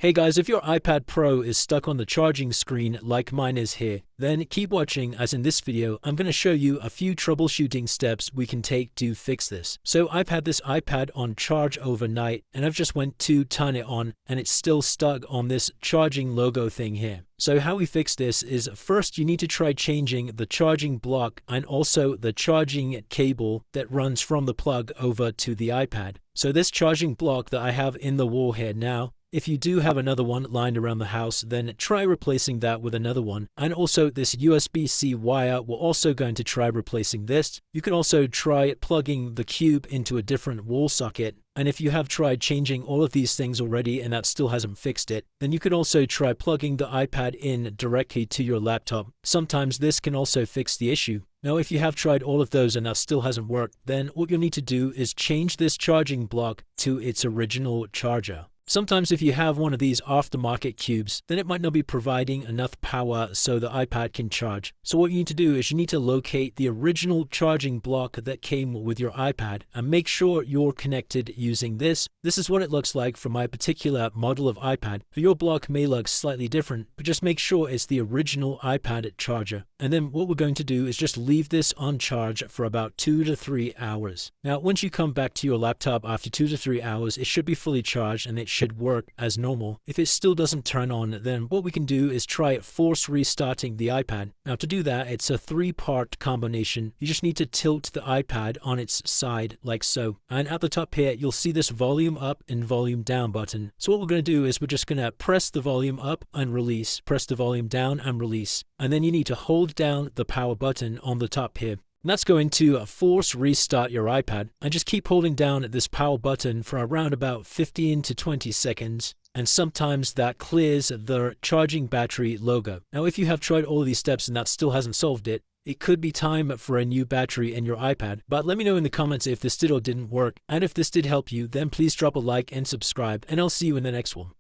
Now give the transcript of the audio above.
Hey guys, if your iPad Pro is stuck on the charging screen like mine is here, then keep watching as in this video I'm going to show you a few troubleshooting steps we can take to fix this. So I've had this iPad on charge overnight and I've just went to turn it on and it's still stuck on this charging logo thing here. So how we fix this is first you need to try changing the charging block and also the charging cable that runs from the plug over to the iPad. So this charging block that I have in the wall here now, if you do have another one lying around the house, then try replacing that with another one. And also this USB-C wire, we're also going to try replacing this. You can also try plugging the cube into a different wall socket. And if you have tried changing all of these things already and that still hasn't fixed it, then you could also try plugging the iPad in directly to your laptop. Sometimes this can also fix the issue. Now, if you have tried all of those and that still hasn't worked, then what you'll need to do is change this charging block to its original charger. Sometimes if you have one of these aftermarket cubes, then it might not be providing enough power so the iPad can charge. So what you need to do is you need to locate the original charging block that came with your iPad and make sure you're connected using this. This is what it looks like for my particular model of iPad. For your block may look slightly different, but just make sure it's the original iPad charger. And then what we're going to do is just leave this on charge for about 2 to 3 hours. Now, once you come back to your laptop after 2 to 3 hours, it should be fully charged and it should work as normal. If it still doesn't turn on, then what we can do is try force restarting the iPad. Now to do that, it's a 3-part combination. You just need to tilt the iPad on its side like so. And at the top here, you'll see this volume up and volume down button. So what we're going to do is we're just going to press the volume up and release, press the volume down and release. And then you need to hold down the power button on the top here. And that's going to force restart your iPad, and just keep holding down this power button for around about 15 to 20 seconds. And sometimes that clears the charging battery logo. Now, if you have tried all of these steps and that still hasn't solved it, it could be time for a new battery in your iPad. But let me know in the comments if this did or didn't work. And if this did help you, then please drop a like and subscribe, and I'll see you in the next one.